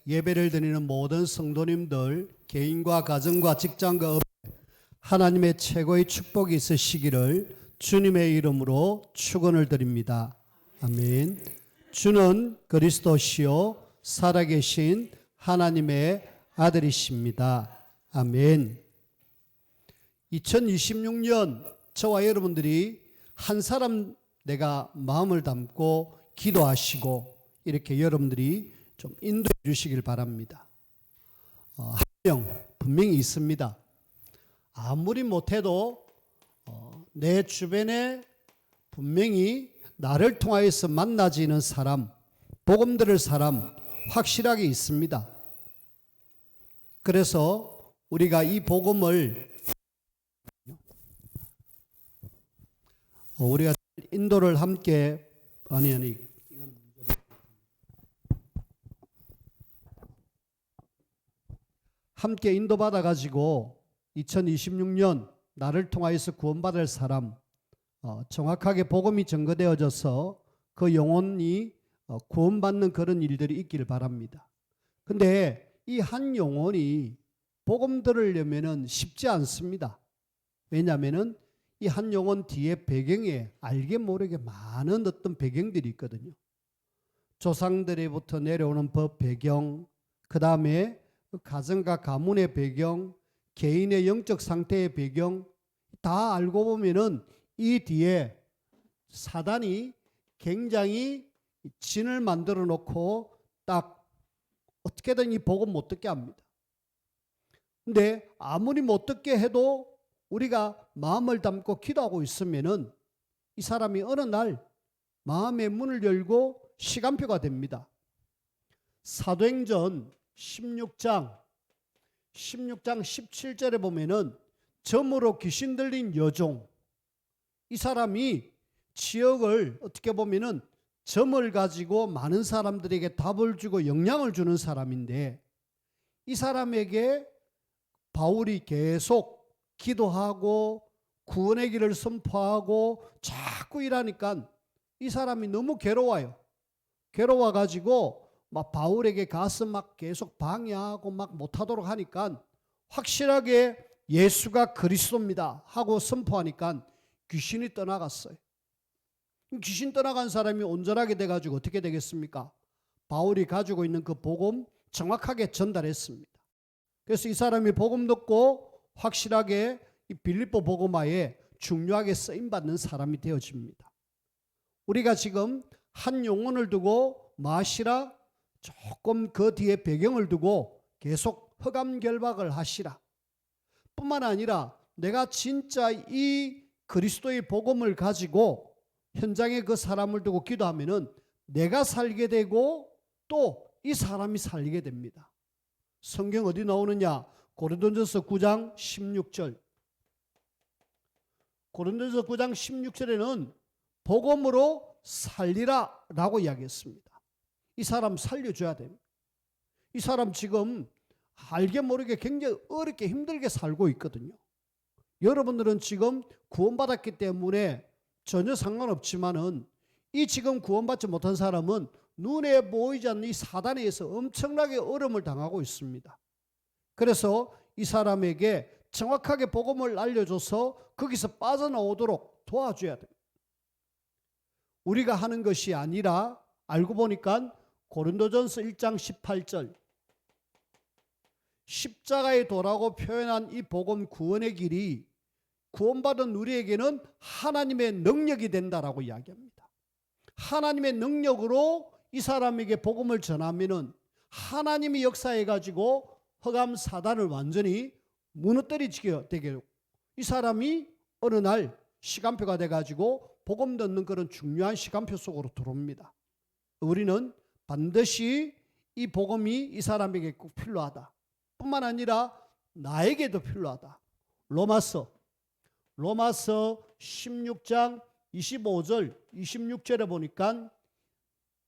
예배를 드리는 모든 성도님들 개인과 가정과 직장과 업 하나님의 최고의 축복이 있으시기를 주님의 이름으로 축원을 드립니다. 아멘. 주는 그리스도시요 살아계신 하나님의 아들이십니다. 아멘. 2026년 저와 여러분들이 한 사람 내가 마음을 담고 기도하시고 이렇게 여러분들이 좀 인도해 주시길 바랍니다. 한 명 분명히 있습니다. 아무리 못해도 내 주변에 분명히 나를 통하여서 만나지는 사람, 복음 들을 사람 확실하게 있습니다. 그래서 우리가 이 복음을 우리가 인도를 함께 함께 인도받아 가지고 2026년 나를 통하여서 구원받을 사람 정확하게 복음이 증거되어져서 그 영혼이 구원받는 그런 일들이 있기를 바랍니다. 근데 이 한 영혼이 복음 들으려면은 쉽지 않습니다. 왜냐하면은 이 한 영혼 뒤에 배경에 알게 모르게 많은 어떤 배경들이 있거든요. 조상들로부터 내려오는 법 배경, 그 다음에 가정과 가문의 배경, 개인의 영적 상태의 배경 다 알고 보면은 이 뒤에 사단이 굉장히 진을 만들어 놓고 딱 어떻게든 이 복음 못 듣게 합니다. 근데 아무리 못 듣게 해도 우리가 마음을 담고 기도하고 있으면은 이 사람이 어느 날 마음의 문을 열고 시간표가 됩니다. 사도행전 16장 17절에 보면은 점으로 귀신 들린 여종, 이 사람이 지역을 어떻게 보면은 점을 가지고 많은 사람들에게 답을 주고 영향을 주는 사람인데 이 사람에게 바울이 계속 기도하고 구원의 길을 선포하고 자꾸 일하니까 이 사람이 너무 괴로워요. 괴로워 가지고 막 바울에게 가서 막 계속 방해하고 막 못하도록 하니까 확실하게 예수가 그리스도입니다 하고 선포하니까 귀신이 떠나갔어요. 귀신 떠나간 사람이 온전하게 돼가지고 어떻게 되겠습니까? 바울이 가지고 있는 그 복음 정확하게 전달했습니다. 그래서 이 사람이 복음 듣고 확실하게 이 빌립보 복음화에 중요하게 쓰임받는 사람이 되어집니다. 우리가 지금 한 영혼을 두고 마시라, 조금 그 뒤에 배경을 두고 계속 흑암결박을 하시라. 뿐만 아니라 내가 진짜 이 그리스도의 복음을 가지고 현장에 그 사람을 두고 기도하면은 내가 살게 되고 또 이 사람이 살게 됩니다. 성경 어디 나오느냐? 고린도전서 9장 16절. 고린도전서 9장 16절에는 복음으로 살리라 라고 이야기했습니다. 이 사람 살려줘야 됩니다. 이 사람 지금 알게 모르게 굉장히 어렵게 힘들게 살고 있거든요. 여러분들은 지금 구원받았기 때문에 전혀 상관없지만은 이 지금 구원받지 못한 사람은 눈에 보이지 않는 이 사단에 의해서 엄청나게 어려움을 당하고 있습니다. 그래서 이 사람에게 정확하게 복음을 알려줘서 거기서 빠져나오도록 도와줘야 됩니다. 우리가 하는 것이 아니라 알고 보니까 고린도전서 1장 18절 십자가의 도라고 표현한 이 복음 구원의 길이 구원받은 우리에게는 하나님의 능력이 된다라고 이야기합니다. 하나님의 능력으로 이 사람에게 복음을 전하면은 하나님이 역사해가지고 흑암 사단을 완전히 무너뜨리게 되게 이 사람이 어느 날 시간표가 돼가지고 복음 듣는 그런 중요한 시간표 속으로 들어옵니다. 우리는 반드시 이 복음이 이 사람에게 꼭 필요하다. 뿐만 아니라 나에게도 필요하다. 로마서 16장 25절 26절에 보니까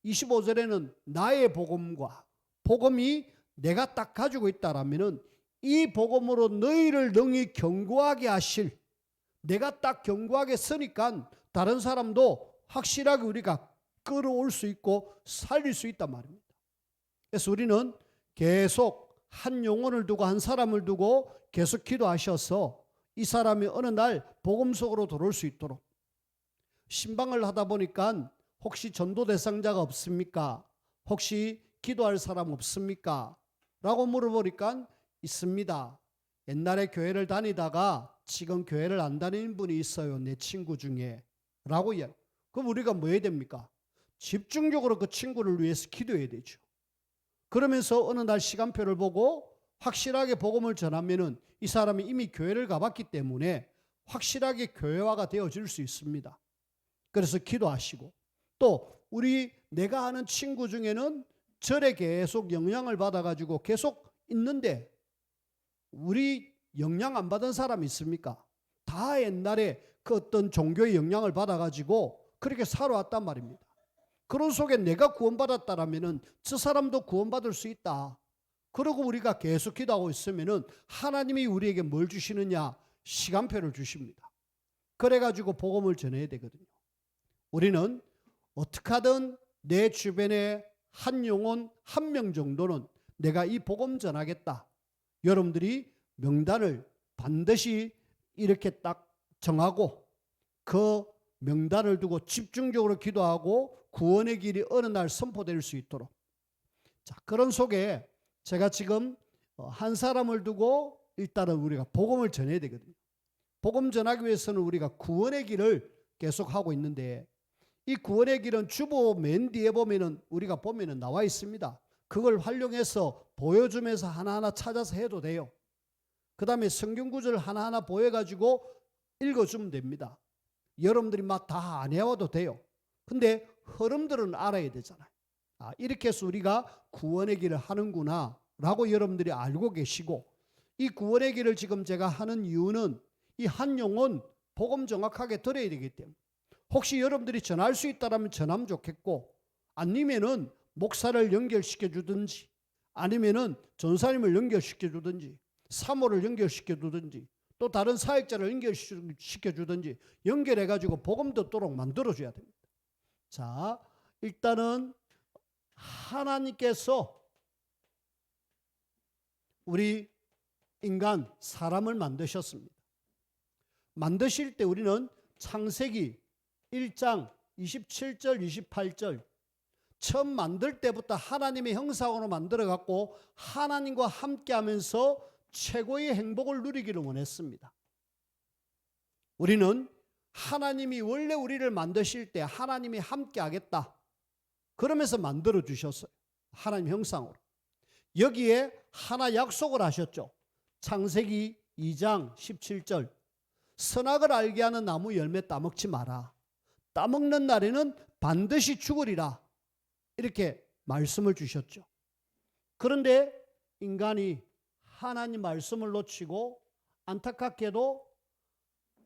25절에는 나의 복음과 복음이 내가 딱 가지고 있다라면은 이 복음으로 너희를 능히 견고하게 하실, 내가 딱 견고하게 서니까 다른 사람도 확실하게 우리가 끌어올 수 있고 살릴 수 있단 말입니다. 그래서 우리는 계속 한 영혼을 두고 한 사람을 두고 계속 기도하셔서 이 사람이 어느 날 복음 속으로 들어올 수 있도록 신방을 하다 보니까 혹시 전도 대상자가 없습니까? 혹시 기도할 사람 없습니까? 라고 물어보니까 있습니다. 옛날에 교회를 다니다가 지금 교회를 안 다니는 분이 있어요. 내 친구 중에. 라고 이야기. 그럼 우리가 뭐 해야 됩니까? 집중적으로 그 친구를 위해서 기도해야 되죠. 그러면서 어느 날 시간표를 보고 확실하게 복음을 전하면은 이 사람이 이미 교회를 가봤기 때문에 확실하게 교회화가 되어질 수 있습니다. 그래서 기도하시고 또 내가 아는 친구 중에는 절에 계속 영향을 받아가지고 계속 있는데 우리 영향 안 받은 사람 있습니까? 다 옛날에 그 어떤 종교의 영향을 받아가지고 그렇게 살아왔단 말입니다. 그런 속에 내가 구원받았다라면은 저 사람도 구원받을 수 있다. 그러고 우리가 계속 기도하고 있으면은 하나님이 우리에게 뭘 주시느냐? 시간표를 주십니다. 그래가지고 복음을 전해야 되거든요. 우리는 어떻게 하든 내 주변에 한 영혼 한 명 정도는 내가 이 복음 전하겠다. 여러분들이 명단을 반드시 이렇게 딱 정하고 그 명단을 두고 집중적으로 기도하고 구원의 길이 어느 날 선포될 수 있도록. 자, 그런 속에 제가 지금 한 사람을 두고 일단은 우리가 복음을 전해야 되거든요. 복음 전하기 위해서는 우리가 구원의 길을 계속 하고 있는데 이 구원의 길은 주보 맨 뒤에 보면은 우리가 보면은 나와 있습니다. 그걸 활용해서 보여주면서 하나하나 찾아서 해도 돼요. 그 다음에 성경 구절을 하나하나 보여가지고 읽어주면 됩니다. 여러분들이 막 다 안 해와도 돼요. 근데 흐름들은 알아야 되잖아요. 이렇게 해서 우리가 구원의 길을 하는구나 라고 여러분들이 알고 계시고 이 구원의 길을 지금 제가 하는 이유는 이 한 영혼 복음 정확하게 들어야 되기 때문에 혹시 여러분들이 전할 수 있다면 전하면 좋겠고 아니면은 목사를 연결시켜 주든지 아니면은 전사님을 연결시켜 주든지 사모를 연결시켜 주든지 또 다른 사역자를 연결시켜 주든지 연결해 가지고 복음 듣도록 만들어 줘야 됩니다. 자, 일단은 하나님께서 우리 인간 사람을 만드셨습니다. 만드실 때 우리는 창세기 1장 27절 28절 처음 만들 때부터 하나님의 형상으로 만들어 갖고 하나님과 함께 하면서 최고의 행복을 누리기를 원했습니다. 우리는 하나님이 원래 우리를 만드실 때 하나님이 함께 하겠다. 그러면서 만들어 주셨어요. 하나님 형상으로. 여기에 하나 약속을 하셨죠. 창세기 2장 17절 선악을 알게 하는 나무 열매 따먹지 마라. 따먹는 날에는 반드시 죽으리라. 이렇게 말씀을 주셨죠. 그런데 인간이 하나님 말씀을 놓치고 안타깝게도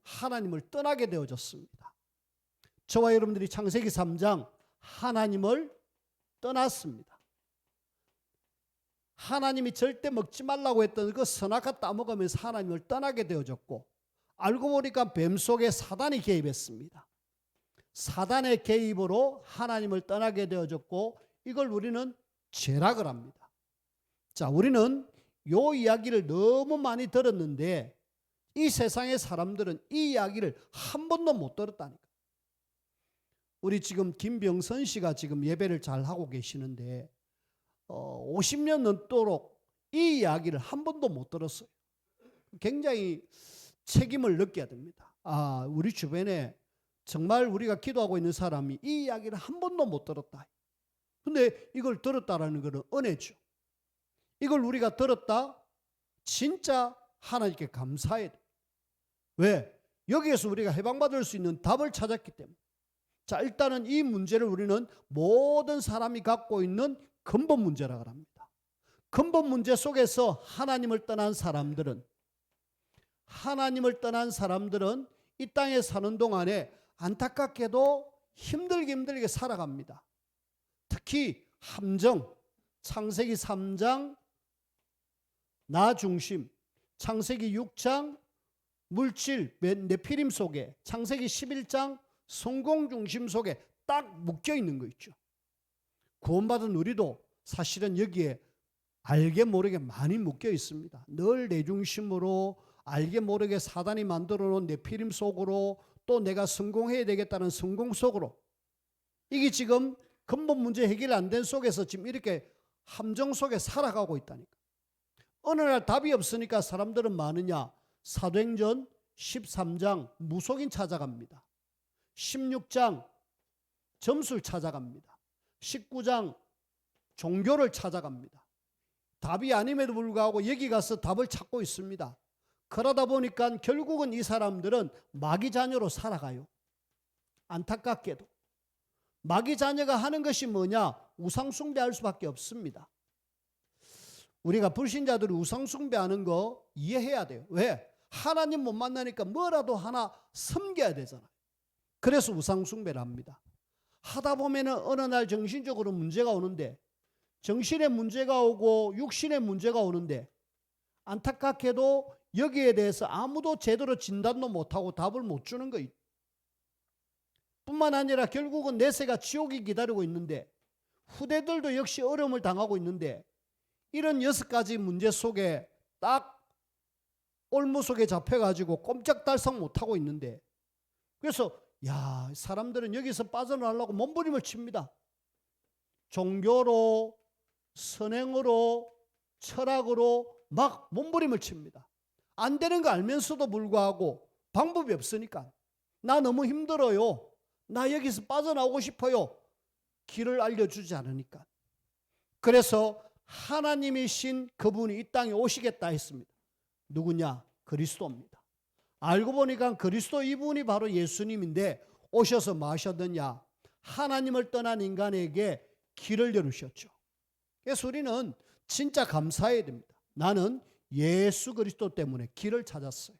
하나님을 떠나게 되어졌습니다. 저와 여러분들이 창세기 3장 하나님을 떠났습니다. 하나님이 절대 먹지 말라고 했던 그 선악과 따먹으면서 하나님을 떠나게 되어졌고 알고 보니까 뱀 속에 사단이 개입했습니다. 사단의 개입으로 하나님을 떠나게 되어졌고 이걸 우리는 죄락을 합니다. 자, 우리는 이 이야기를 너무 많이 들었는데 이 세상의 사람들은 이 이야기를 한 번도 못 들었다니까. 우리 지금 김병선 씨가 지금 예배를 잘 하고 계시는데 50년 넘도록 이 이야기를 한 번도 못 들었어요. 굉장히 책임을 느껴야 됩니다. 우리 주변에 정말 우리가 기도하고 있는 사람이 이 이야기를 한 번도 못 들었다. 근데 이걸 들었다라는 것은 은혜죠. 이걸 우리가 들었다 진짜 하나님께 감사해야 돼. 왜? 여기에서 우리가 해방받을 수 있는 답을 찾았기 때문에. 자, 일단은 이 문제를 우리는 모든 사람이 갖고 있는 근본 문제라고 합니다. 근본 문제 속에서 하나님을 떠난 사람들은 이 땅에 사는 동안에 안타깝게도 힘들게 살아갑니다. 특히 함정, 창세기 3장 나 중심, 창세기 6장 물질, 네피림 속에, 창세기 11장 성공 중심 속에 딱 묶여 있는 거 있죠. 구원받은 우리도 사실은 여기에 알게 모르게 많이 묶여 있습니다. 늘 내 중심으로 알게 모르게 사단이 만들어 놓은 네피림 속으로 또 내가 성공해야 되겠다는 성공 속으로 이게 지금 근본 문제 해결 안 된 속에서 지금 이렇게 함정 속에 살아가고 있다니까. 어느 날 답이 없으니까 사람들은 많으냐? 사도행전 13장 무속인 찾아갑니다. 16장 점술 찾아갑니다. 19장 종교를 찾아갑니다. 답이 아님에도 불구하고 여기 가서 답을 찾고 있습니다. 그러다 보니까 결국은 이 사람들은 마귀 자녀로 살아가요. 안타깝게도. 마귀 자녀가 하는 것이 뭐냐? 우상숭배할 수밖에 없습니다. 우리가 불신자들이 우상숭배하는 거 이해해야 돼요. 왜? 하나님 못 만나니까 뭐라도 하나 섬겨야 되잖아요. 그래서 우상숭배를 합니다. 하다 보면 어느 날 정신적으로 문제가 오는데, 정신에 문제가 오고 육신에 문제가 오는데, 안타깝게도 여기에 대해서 아무도 제대로 진단도 못하고 답을 못 주는 거예요. 뿐만 아니라 결국은 내세가 지옥이 기다리고 있는데, 후대들도 역시 어려움을 당하고 있는데, 이런 6가지 문제 속에 딱 올무 속에 잡혀가지고 꼼짝달싹 못하고 있는데, 그래서 사람들은 여기서 빠져나가려고 몸부림을 칩니다. 종교로, 선행으로, 철학으로 막 몸부림을 칩니다. 안 되는 거 알면서도 불구하고 방법이 없으니까. 나 너무 힘들어요. 나 여기서 빠져나오고 싶어요. 길을 알려주지 않으니까. 그래서 하나님이신 그분이 이 땅에 오시겠다 했습니다. 누구냐? 그리스도입니다. 알고 보니까 그리스도 이분이 바로 예수님인데 오셔서 뭐 하셨느냐? 하나님을 떠난 인간에게 길을 열으셨죠. 그래서 우리는 진짜 감사해야 됩니다. 나는 예수 그리스도 때문에 길을 찾았어요.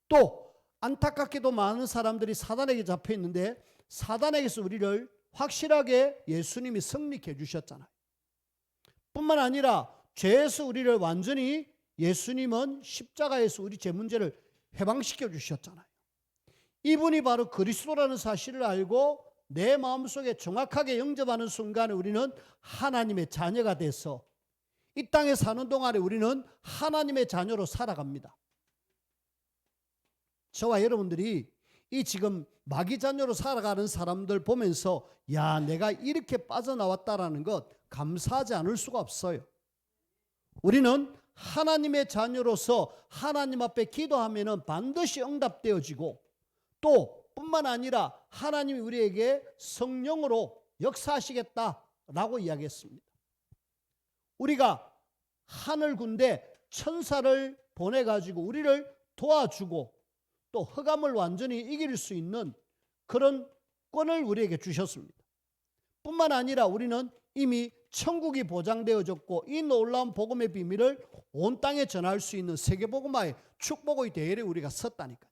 또 안타깝게도 많은 사람들이 사단에게 잡혀 있는데 사단에게서 우리를 확실하게 예수님이 승리케 해주셨잖아요. 뿐만 아니라 죄에서 우리를 완전히 예수님은 십자가에서 우리 죄 문제를 해방시켜 주셨잖아요. 이분이 바로 그리스도라는 사실을 알고 내 마음속에 정확하게 영접하는 순간에 우리는 하나님의 자녀가 돼서 이 땅에 사는 동안에 우리는 하나님의 자녀로 살아갑니다. 저와 여러분들이 이 지금 마귀 자녀로 살아가는 사람들 보면서 내가 이렇게 빠져나왔다라는 것 감사하지 않을 수가 없어요. 우리는 하나님의 자녀로서 하나님 앞에 기도하면 반드시 응답되어지고 또 뿐만 아니라 하나님이 우리에게 성령으로 역사하시겠다라고 이야기했습니다. 우리가 하늘 군대 천사를 보내가지고 우리를 도와주고 또 흑암을 완전히 이길 수 있는 그런 권을 우리에게 주셨습니다. 뿐만 아니라 우리는 이미 천국이 보장되어졌고 이 놀라운 복음의 비밀을 온 땅에 전할 수 있는 세계복음화의 축복의 대열에 우리가 섰다니까요.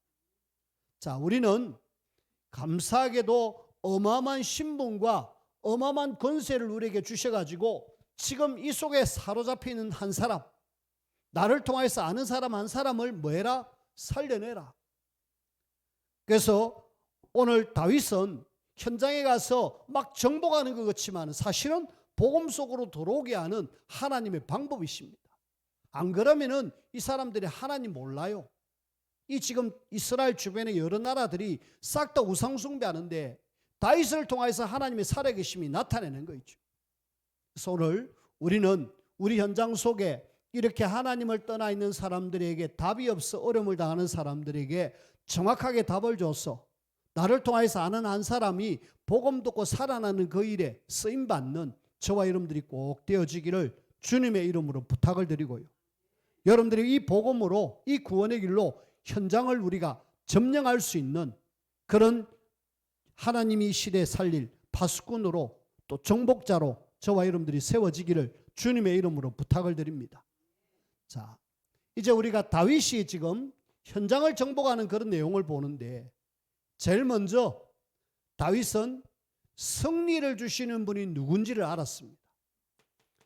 자, 우리는 감사하게도 어마어마한 신분과 어마어마한 권세를 우리에게 주셔가지고 지금 이 속에 사로잡혀 있는 한 사람, 나를 통해서 아는 사람 한 사람을 뭐해라? 살려내라. 그래서 오늘 다윗은 현장에 가서 막 정복하는 것 같지만 사실은 복음 속으로 들어오게 하는 하나님의 방법이십니다. 안 그러면은 이 사람들이 하나님 몰라요. 이 지금 이스라엘 주변의 여러 나라들이 싹 다 우상숭배하는데 다윗을 통해서 하나님의 살아계심이 나타내는 거죠. 그래서 오늘 우리는 우리 현장 속에 이렇게 하나님을 떠나 있는 사람들에게 답이 없어 어려움을 당하는 사람들에게 정확하게 답을 줘서 나를 통해서 아는 한 사람이 복음 듣고 살아나는 그 일에 쓰임받는 저와 여러분들이 꼭 되어지기를 주님의 이름으로 부탁을 드리고요. 여러분들이 이 복음으로 이 구원의 길로 현장을 우리가 점령할 수 있는 그런 하나님이 이 시대에 살릴 파수꾼으로 또 정복자로 저와 여러분들이 세워지기를 주님의 이름으로 부탁을 드립니다. 자, 이제 우리가 다윗이 지금 현장을 정복하는 그런 내용을 보는데 제일 먼저 다윗은 승리를 주시는 분이 누군지를 알았습니다.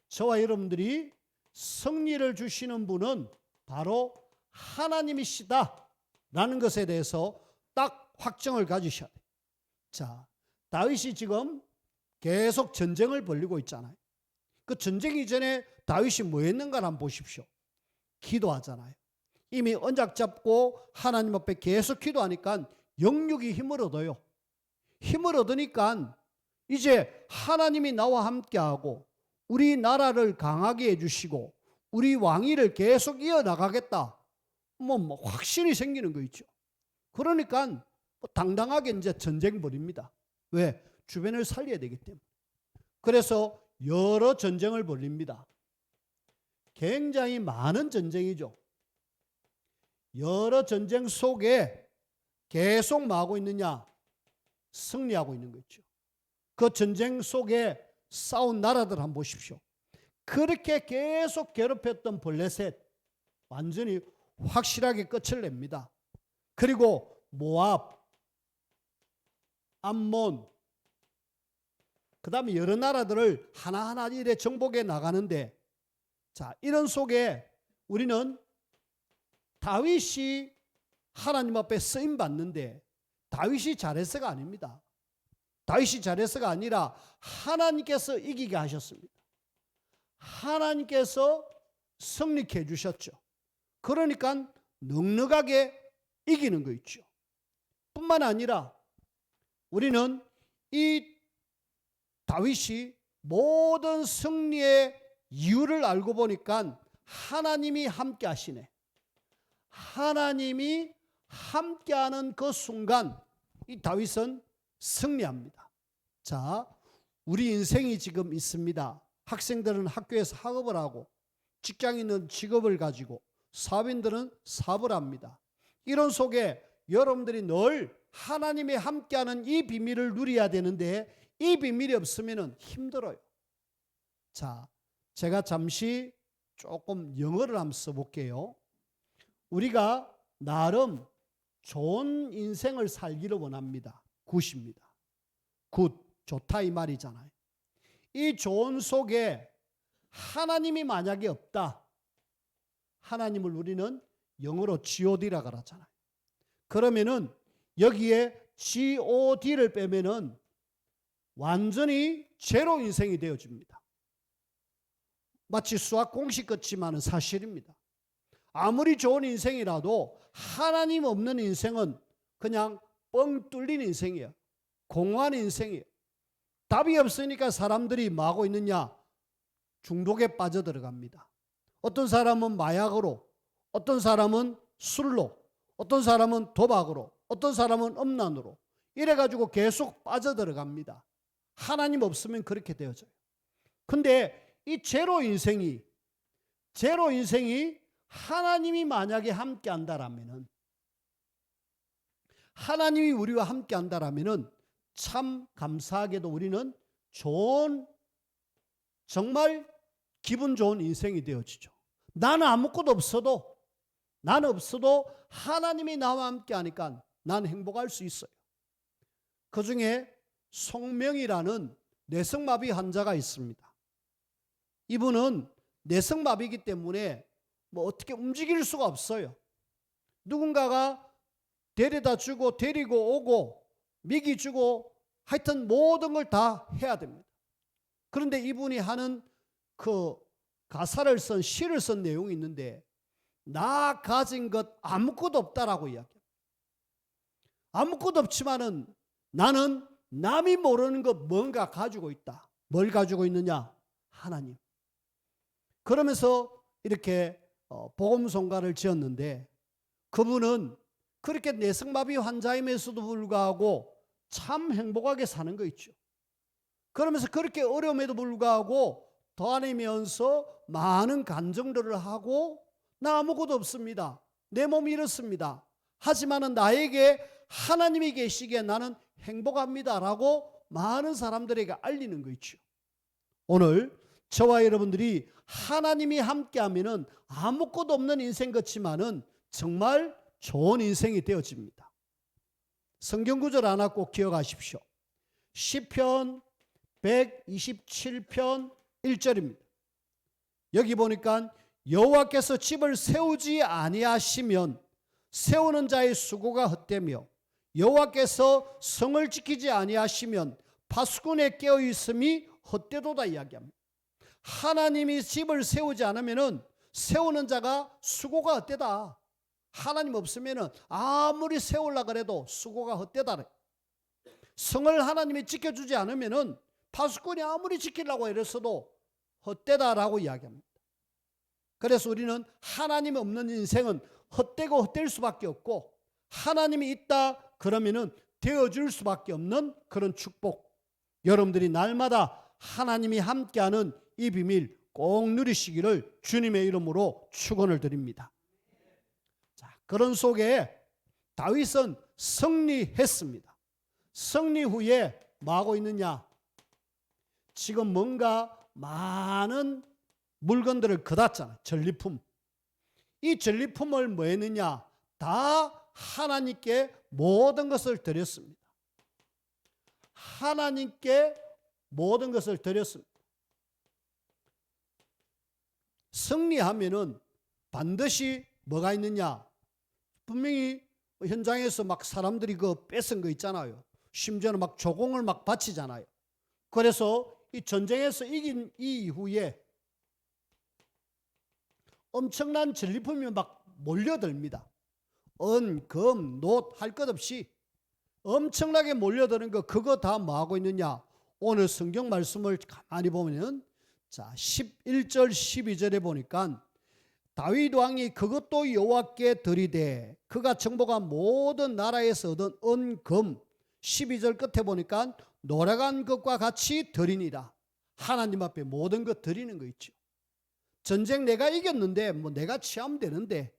저와 여러분들이 승리를 주시는 분은 바로 하나님이시다라는 것에 대해서 딱 확정을 가지셔야 돼요. 자, 다윗이 지금 계속 전쟁을 벌이고 있잖아요. 그 전쟁 이전에 다윗이 뭐 했는가 한번 보십시오. 기도하잖아요. 이미 언약 잡고 하나님 앞에 계속 기도하니까 영육이 힘을 얻어요. 힘을 얻으니까 이제 하나님이 나와 함께하고 우리 나라를 강하게 해주시고 우리 왕위를 계속 이어나가겠다. 뭐 확신이 생기는 거 있죠. 그러니까 당당하게 이제 전쟁 벌입니다. 왜? 주변을 살려야 되기 때문에. 그래서 여러 전쟁을 벌입니다. 굉장히 많은 전쟁이죠. 여러 전쟁 속에 계속 뭐 하고 있느냐? 승리하고 있는 거 있죠. 그 전쟁 속에 싸운 나라들 한번 보십시오. 그렇게 계속 괴롭혔던 블레셋 완전히 확실하게 끝을 냅니다. 그리고 모압, 암몬, 그 다음에 여러 나라들을 하나하나 이래 정복해 나가는데, 자, 이런 속에 우리는 다윗이 하나님 앞에 쓰임 받는데 다윗이 잘해서가 아닙니다. 다윗이 잘해서가 아니라 하나님께서 이기게 하셨습니다. 하나님께서 승리케 해주셨죠. 그러니까 넉넉하게 이기는 거 있죠. 뿐만 아니라 우리는 이 다윗이 모든 승리의 이유를 알고 보니까 하나님이 함께 하시네. 하나님이 함께하는 그 순간 이 다윗은 승리합니다. 자, 우리 인생이 지금 있습니다. 학생들은 학교에서 학업을 하고 직장인은 직업을 가지고 사업인들은 사업을 합니다. 이런 속에 여러분들이 늘 하나님이 함께하는 이 비밀을 누려야 되는데 이 비밀이 없으면 힘들어요. 자, 제가 잠시 조금 영어를 한번 써볼게요. 우리가 나름 좋은 인생을 살기를 원합니다. 굿입니다. 굿, 좋다 이 말이잖아요. 이 좋은 속에 하나님이 만약에 없다. 하나님을 우리는 영어로 God라고 하잖아요. 그러면은 여기에 God를 빼면은 완전히 제로 인생이 되어집니다. 마치 수학 공식 같지만은 사실입니다. 아무리 좋은 인생이라도 하나님 없는 인생은 그냥 뻥 뚫린 인생이에요. 공허한 인생이에요. 답이 없으니까 사람들이 뭐 하고 있느냐? 중독에 빠져들어갑니다. 어떤 사람은 마약으로, 어떤 사람은 술로, 어떤 사람은 도박으로, 어떤 사람은 음란으로 이래가지고 계속 빠져들어갑니다. 하나님 없으면 그렇게 되어져요. 근데 이 제로 인생이 하나님이 만약에 함께 한다라면은, 하나님이 우리와 함께 한다라면은 참 감사하게도 우리는 좋은, 정말 기분 좋은 인생이 되어지죠. 나는 아무것도 없어도, 나는 없어도 하나님이 나와 함께 하니까 나는 행복할 수 있어요. 그 중에 송명이라는 뇌성마비 환자가 있습니다. 이분은 뇌성마비이기 때문에 뭐 어떻게 움직일 수가 없어요. 누군가가 데려다 주고 데리고 오고 미기 주고 하여튼 모든 걸 다 해야 됩니다. 그런데 이분이 하는 그 가사를 쓴 시를 쓴 내용이 있는데 나 가진 것 아무것도 없다라고 이야기해요. 아무것도 없지만은 나는 남이 모르는 것 뭔가 가지고 있다. 뭘 가지고 있느냐? 하나님. 그러면서 이렇게 복음송가를 지었는데 그분은 그렇게 뇌성마비 환자임에서도 불구하고 참 행복하게 사는 거 있죠. 그러면서 그렇게 어려움에도 불구하고 다니면서 많은 간증들을 하고 나 아무것도 없습니다. 내 몸이 이렇습니다. 하지만은 나에게 하나님이 계시기에 나는 행복합니다라고 많은 사람들에게 알리는 거 있죠. 오늘 저와 여러분들이 하나님이 함께하면은 아무것도 없는 인생 같지만은 정말 좋은 인생이 되어집니다. 성경 구절 하나 꼭 기억하십시오. 시편 127편 1절입니다. 여기 보니까 여호와께서 집을 세우지 아니하시면 세우는 자의 수고가 헛되며 여호와께서 성을 지키지 아니하시면 파수꾼의 깨어 있음이 헛되도다 이야기합니다. 하나님이 집을 세우지 않으면은 세우는 자가 수고가 헛되다. 하나님 없으면은 아무리 세우려 그래도 수고가 헛되다. 성을 하나님이 지켜주지 않으면은 파수꾼이 아무리 지키려고 이랬어도 헛되다라고 이야기합니다. 그래서 우리는 하나님 없는 인생은 헛되고 헛될 수밖에 없고, 하나님이 있다 그러면은 되어줄 수밖에 없는 그런 축복. 여러분들이 날마다 하나님이 함께하는 이 비밀 꼭 누리시기를 주님의 이름으로 축원을 드립니다. 자, 그런 속에 다윗은 승리했습니다. 승리 후에 뭐하고 있느냐? 지금 뭔가 많은 물건들을 거뒀잖아요. 전리품. 이 전리품을 뭐 했느냐? 다 하나님께 모든 것을 드렸습니다. 하나님께 모든 것을 드렸습니다. 승리하면은 반드시 뭐가 있느냐? 분명히 현장에서 막 사람들이 그 뺏은 거 있잖아요. 심지어는 막 조공을 막 바치잖아요. 그래서 이 전쟁에서 이긴 이후에 엄청난 전리품이 막 몰려듭니다. 은, 금, 놋 할 것 없이 엄청나게 몰려드는 거, 그거 다 뭐하고 있느냐? 오늘 성경 말씀을 가만히 보면 자 11절 12절에 보니까 다윗 왕이 그것도 여호와께 드리되 그가 정복한 모든 나라에서 얻은 은, 금 12절 끝에 보니까 노래간 것과 같이 드리니라. 하나님 앞에 모든 것 드리는 거 있죠. 전쟁 내가 이겼는데 뭐 내가 취하면 되는데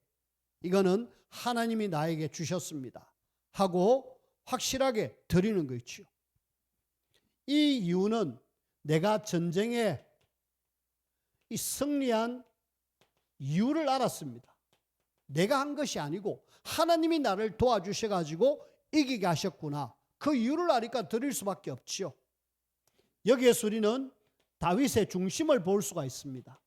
이거는 하나님이 나에게 주셨습니다 하고 확실하게 드리는 거 있죠. 이 이유는 내가 전쟁에 이 승리한 이유를 알았습니다. 내가 한 것이 아니고 하나님이 나를 도와주셔가지고 이기게 하셨구나. 그 이유를 아니까 드릴 수밖에 없지요. 여기에서 우리는 다윗의 중심을 볼 수가 있습니다.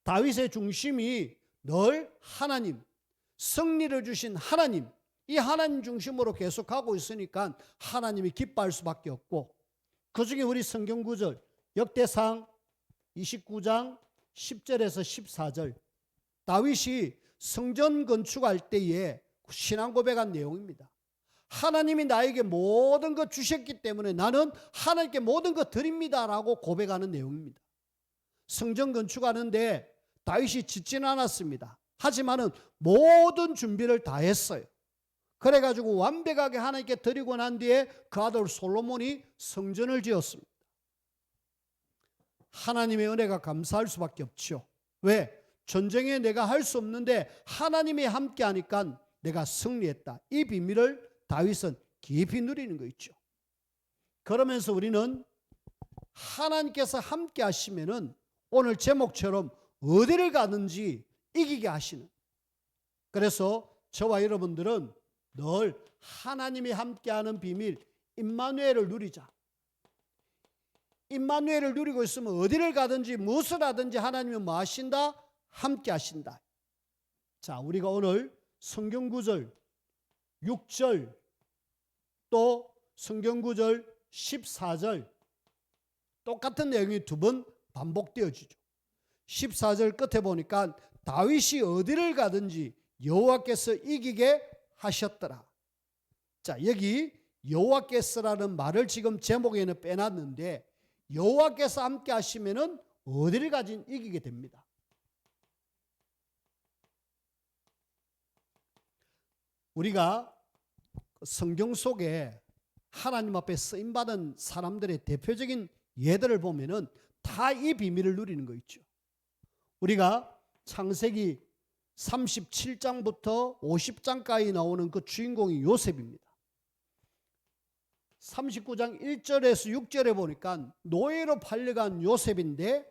다윗의 중심이 늘 하나님, 승리를 주신 하나님, 이 하나님 중심으로 계속하고 있으니까 하나님이 기뻐할 수밖에 없고, 그 중에 우리 성경 구절 역대상 29장 10절에서 14절 다윗이 성전 건축할 때에 신앙 고백한 내용입니다. 하나님이 나에게 모든 것 주셨기 때문에 나는 하나님께 모든 것 드립니다라고 고백하는 내용입니다. 성전 건축하는데 다윗이 짓지는 않았습니다. 하지만은 모든 준비를 다 했어요. 그래가지고 완벽하게 하나님께 드리고 난 뒤에 그 아들 솔로몬이 성전을 지었습니다. 하나님의 은혜가 감사할 수밖에 없죠. 왜? 전쟁에 내가 할 수 없는데 하나님이 함께 하니까 내가 승리했다. 이 비밀을 다윗은 깊이 누리는 거 있죠. 그러면서 우리는 하나님께서 함께 하시면은 오늘 제목처럼 어디를 가든지 이기게 하시는, 그래서 저와 여러분들은 늘 하나님이 함께하는 비밀 임마누엘을 누리자. 임마누엘을 누리고 있으면 어디를 가든지 무엇을 하든지 하나님이 뭐 하신다? 함께 하신다. 자, 우리가 오늘 성경 구절 6절 또 성경 구절 14절 똑같은 내용이 두 번 반복되어지죠. 14절 끝에 보니까 다윗이 어디를 가든지 여호와께서 이기게 하셨더라. 자, 여기 여호와께서라는 말을 지금 제목에는 빼놨는데 여호와께서 함께 하시면은 어디를 가진 이기게 됩니다. 우리가 성경 속에 하나님 앞에 쓰임받은 사람들의 대표적인 예들을 보면은 다 이 비밀을 누리는 거 있죠. 우리가 창세기 37장부터 50장까지 나오는 그 주인공이 요셉입니다. 39장 1절에서 6절에 보니까 노예로 팔려간 요셉인데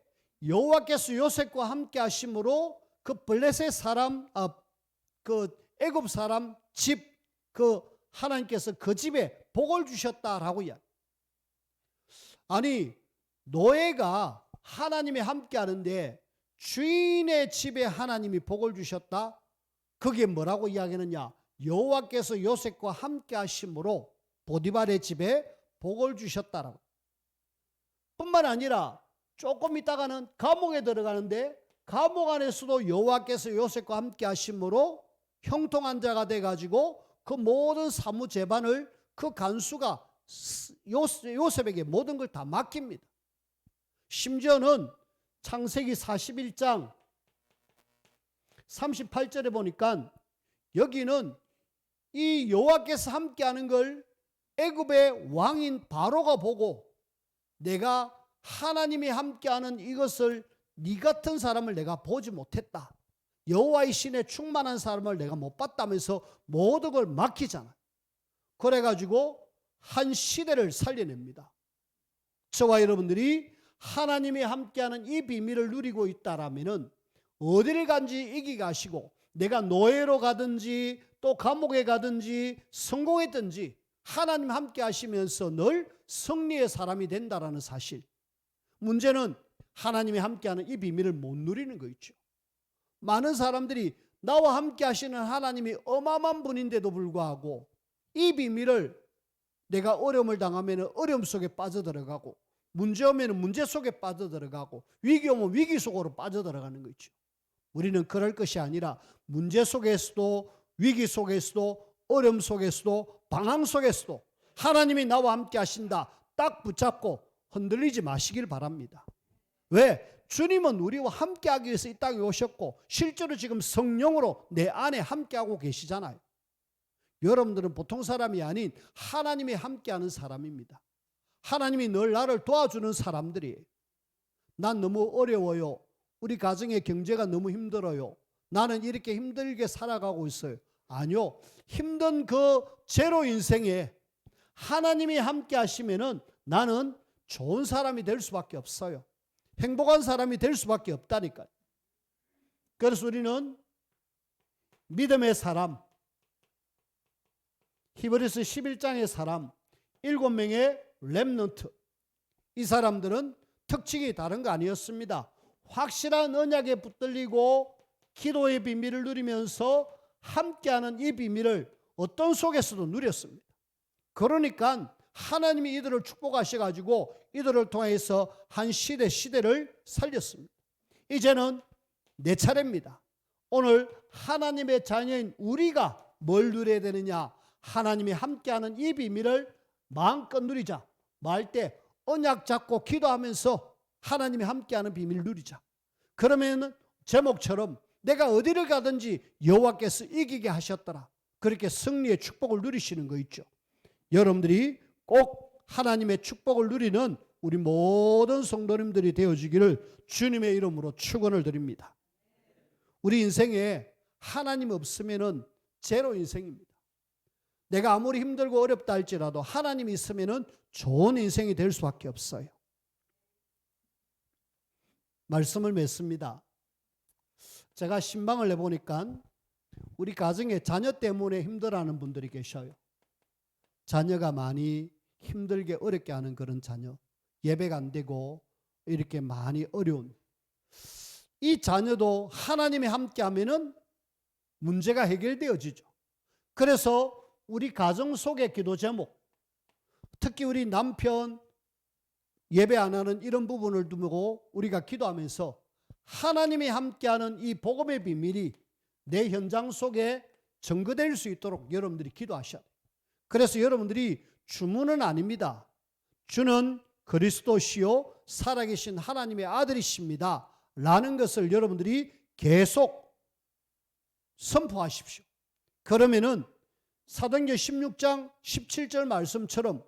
여호와께서 요셉과 함께 하심으로 그 블레셋 사람, 그 애굽 사람 집, 그 하나님께서 그 집에 복을 주셨다라고 이야기. 아니, 노예가 하나님이 함께 하는데 주인의 집에 하나님이 복을 주셨다? 그게 뭐라고 이야기하느냐? 여호와께서 요셉과 함께 하심으로 보디발의 집에 복을 주셨다라고. 뿐만 아니라 조금 있다가는 감옥에 들어가는데 감옥 안에서도 여호와께서 요셉과 함께 하심으로 형통한 자가 돼가지고 그 모든 사무 재반을 그 간수가 요셉에게 모든 걸 다 맡깁니다. 심지어는 창세기 41장 38절에 보니까 여기는 이 여호와께서 함께하는 걸 애굽의 왕인 바로가 보고 내가 하나님이 함께하는 이것을 네 같은 사람을 내가 보지 못했다. 여호와의 신에 충만한 사람을 내가 못 봤다면서 모든 걸 맡기잖아. 그래가지고 한 시대를 살려냅니다. 저와 여러분들이 하나님이 함께하는 이 비밀을 누리고 있다라면은 어디를 간지 이기게 하시고 내가 노예로 가든지 또 감옥에 가든지 성공했든지 하나님 함께 하시면서 늘 승리의 사람이 된다라는 사실. 문제는 하나님이 함께하는 이 비밀을 못 누리는 거 있죠. 많은 사람들이 나와 함께 하시는 하나님이 어마어마한 분인데도 불구하고 이 비밀을 내가 어려움을 당하면 어려움 속에 빠져들어가고 문제 오면 문제 속에 빠져들어가고 위기 오면 위기 속으로 빠져들어가는 거 있죠. 우리는 그럴 것이 아니라 문제 속에서도 위기 속에서도 어려움 속에서도 방황 속에서도 하나님이 나와 함께 하신다 딱 붙잡고 흔들리지 마시길 바랍니다. 왜? 주님은 우리와 함께하기 위해서 이 땅에 오셨고 실제로 지금 성령으로 내 안에 함께하고 계시잖아요. 여러분들은 보통 사람이 아닌 하나님이 함께하는 사람입니다. 하나님이 늘 나를 도와주는 사람들이에요. 난 너무 어려워요. 우리 가정의 경제가 너무 힘들어요. 나는 이렇게 힘들게 살아가고 있어요. 아니요. 힘든 그 제로 인생에 하나님이 함께 하시면은 나는 좋은 사람이 될 수밖에 없어요. 행복한 사람이 될 수밖에 없다니까요. 그래서 우리는 믿음의 사람, 히브리서 11장의 사람, 7명의 렘넌트, 이 사람들은 특징이 다른 거 아니었습니다. 확실한 언약에 붙들리고 기도의 비밀을 누리면서 함께하는 이 비밀을 어떤 속에서도 누렸습니다. 그러니까 하나님이 이들을 축복하셔가지고 이들을 통해서 한 시대를 살렸습니다. 이제는 내 차례입니다. 오늘 하나님의 자녀인 우리가 뭘 누려야 되느냐? 하나님이 함께하는 이 비밀을 마음껏 누리자. 말 때 언약 잡고 기도하면서 하나님이 함께하는 비밀을 누리자. 그러면 제목처럼 내가 어디를 가든지 여호와께서 이기게 하셨더라. 그렇게 승리의 축복을 누리시는 거 있죠. 여러분들이 꼭 하나님의 축복을 누리는 우리 모든 성도님들이 되어주기를 주님의 이름으로 축원을 드립니다. 우리 인생에 하나님 없으면은 제로 인생입니다. 내가 아무리 힘들고 어렵다 할지라도 하나님이 있으면은 좋은 인생이 될 수밖에 없어요. 말씀을 맺습니다. 제가 신방을 해보니까 우리 가정에 자녀 때문에 힘들어하는 분들이 계셔요. 자녀가 많이 힘들게 어렵게 하는 그런 자녀, 예배가 안 되고 이렇게 많이 어려운 이 자녀도 하나님이 함께하면은 문제가 해결되어지죠. 그래서 우리 가정 속의 기도 제목, 특히 우리 남편 예배 안 하는 이런 부분을 두고 우리가 기도하면서 하나님이 함께하는 이 복음의 비밀이 내 현장 속에 증거될 수 있도록 여러분들이 기도하셔야 돼요. 그래서 여러분들이 주문은 아닙니다. 주는 그리스도시요 살아계신 하나님의 아들이십니다 라는 것을 여러분들이 계속 선포하십시오. 그러면은 사도행전 16장 17절 말씀처럼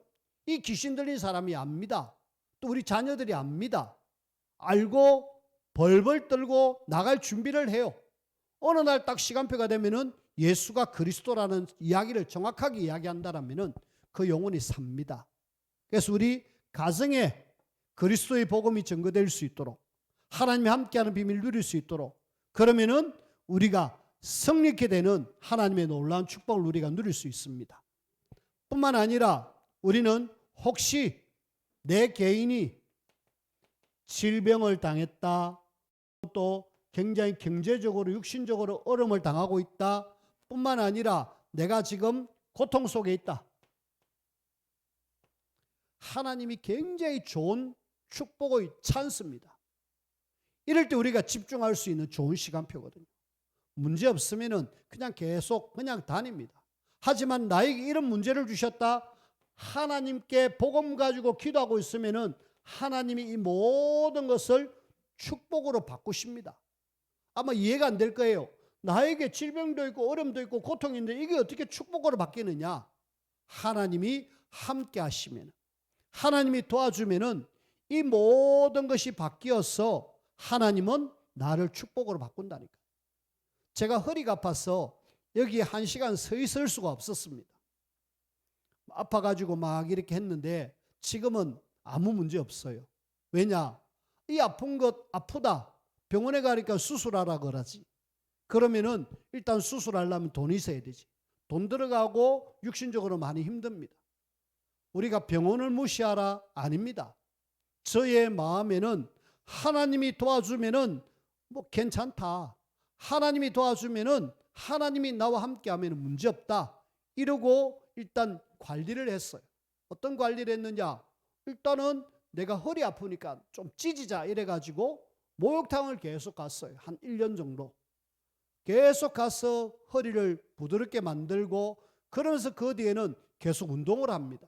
이 귀신 들린 사람이 압니다. 또 우리 자녀들이 압니다. 알고 벌벌 떨고 나갈 준비를 해요. 어느 날 딱 시간표가 되면은 예수가 그리스도라는 이야기를 정확하게 이야기한다라면은 그 영혼이 삽니다. 그래서 우리 가정에 그리스도의 복음이 증거될 수 있도록 하나님이 함께하는 비밀을 누릴 수 있도록 그러면은 우리가 성립케 되는 하나님의 놀라운 축복을 우리가 누릴 수 있습니다. 뿐만 아니라 우리는 혹시 내 개인이 질병을 당했다, 또 굉장히 경제적으로 육신적으로 어려움을 당하고 있다 뿐만 아니라 내가 지금 고통 속에 있다. 하나님이 굉장히 좋은 축복의 찬스입니다. 이럴 때 우리가 집중할 수 있는 좋은 시간표거든요. 문제 없으면은 그냥 계속 그냥 다닙니다. 하지만 나에게 이런 문제를 주셨다. 하나님께 복음 가지고 기도하고 있으면은 하나님이 이 모든 것을 축복으로 바꾸십니다. 아마 이해가 안 될 거예요. 나에게 질병도 있고 어려움도 있고 고통인데 이게 어떻게 축복으로 바뀌느냐? 하나님이 함께 하시면, 하나님이 도와주면은 이 모든 것이 바뀌어서 하나님은 나를 축복으로 바꾼다니까. 제가 허리가 아파서 여기 1시간 서 있을 수가 없었습니다. 아파가지고 막 이렇게 했는데 지금은 아무 문제 없어요. 왜냐? 이 아픈 것 아프다. 병원에 가니까 수술하라 그러지. 그러면은 일단 수술하려면 돈이 있어야 되지. 돈 들어가고 육신적으로 많이 힘듭니다. 우리가 병원을 무시하라? 아닙니다. 저의 마음에는 하나님이 도와주면은 뭐 괜찮다. 하나님이 도와주면은 하나님이 나와 함께하면 문제 없다. 이러고 일단 관리를 했어요. 어떤 관리를 했느냐? 일단은 내가 허리 아프니까 좀 찢이자 이래가지고 목욕탕을 계속 갔어요. 한 1년 정도. 계속 가서 허리를 부드럽게 만들고 그러면서 그 뒤에는 계속 운동을 합니다.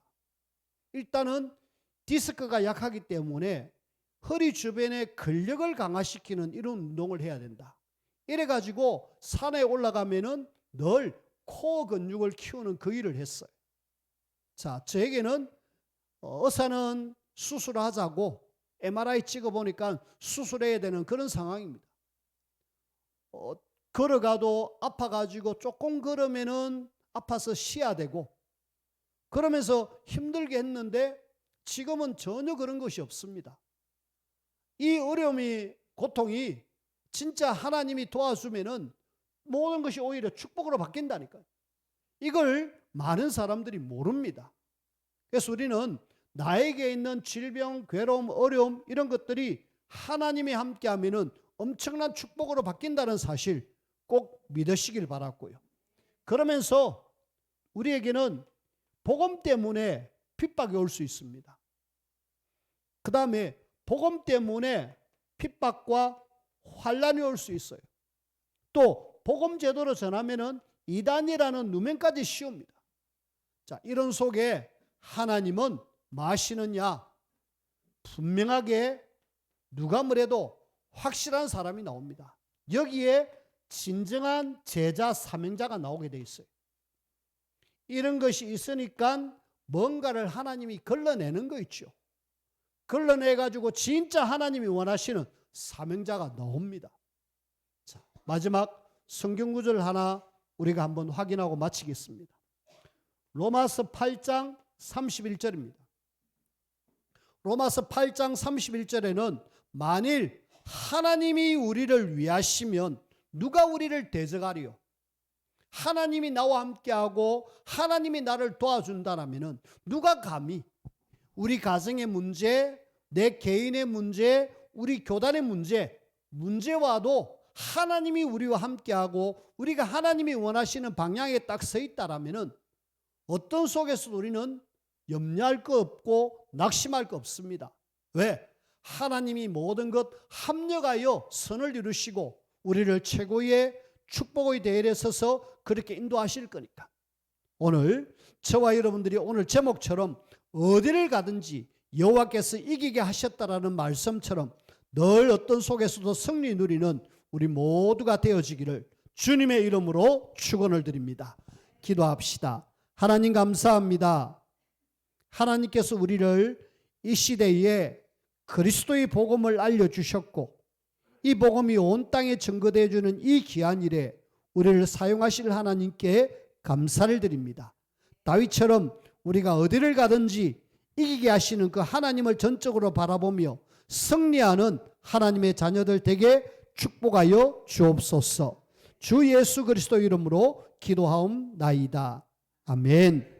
일단은 디스크가 약하기 때문에 허리 주변에 근력을 강화시키는 이런 운동을 해야 된다. 이래가지고 산에 올라가면은 늘 코어 근육을 키우는 그 일을 했어요. 자, 저에게는 의사는 수술하자고 MRI 찍어보니까 수술해야 되는 그런 상황입니다. 걸어가도 아파가지고 조금 걸으면은 아파서 쉬어야 되고 그러면서 힘들게 했는데 지금은 전혀 그런 것이 없습니다. 이 어려움이, 고통이 진짜 하나님이 도와주면은 모든 것이 오히려 축복으로 바뀐다니까요. 이걸 많은 사람들이 모릅니다. 그래서 우리는 나에게 있는 질병, 괴로움, 어려움 이런 것들이 하나님이 함께하면은 엄청난 축복으로 바뀐다는 사실 꼭 믿으시길 바랐고요. 그러면서 우리에게는 복음 때문에 핍박이 올 수 있습니다. 그 다음에 복음 때문에 핍박과 환란이 올 수 있어요. 또 복음 제도로 전하면은 이단이라는 누명까지 씌웁니다. 자, 이런 속에 하나님은 뭐 하시느냐? 분명하게 누가 뭐래도 확실한 사람이 나옵니다. 여기에 진정한 제자 사명자가 나오게 돼 있어요. 이런 것이 있으니까 뭔가를 하나님이 걸러내는 거 있죠. 걸러내가지고 진짜 하나님이 원하시는 사명자가 나옵니다. 자, 마지막 성경 구절 하나 우리가 한번 확인하고 마치겠습니다. 로마서 8장 31절입니다. 로마서 8장 31절에는 만일 하나님이 우리를 위하시면 누가 우리를 대적하리요? 하나님이 나와 함께하고 하나님이 나를 도와준다라면 누가 감히 우리 가정의 문제, 내 개인의 문제, 우리 교단의 문제와도 하나님이 우리와 함께하고 우리가 하나님이 원하시는 방향에 딱 서 있다라면 어떤 속에서도 우리는 염려할 거 없고 낙심할 거 없습니다. 왜? 하나님이 모든 것 합력하여 선을 이루시고 우리를 최고의 축복의 대열에 서서 그렇게 인도하실 거니까. 오늘 저와 여러분들이 오늘 제목처럼 어디를 가든지 여호와께서 이기게 하셨다라는 말씀처럼 늘 어떤 속에서도 승리 누리는 우리 모두가 되어지기를 주님의 이름으로 축원을 드립니다. 기도합시다. 하나님 감사합니다. 하나님께서 우리를 이 시대에 그리스도의 복음을 알려주셨고 이 복음이 온 땅에 증거되어 주는 이 귀한 일에 우리를 사용하실 하나님께 감사를 드립니다. 다윗처럼 우리가 어디를 가든지 이기게 하시는 그 하나님을 전적으로 바라보며 승리하는 하나님의 자녀들 되게 축복하여 주옵소서. 주 예수 그리스도 이름으로 기도하옵나이다. 아멘.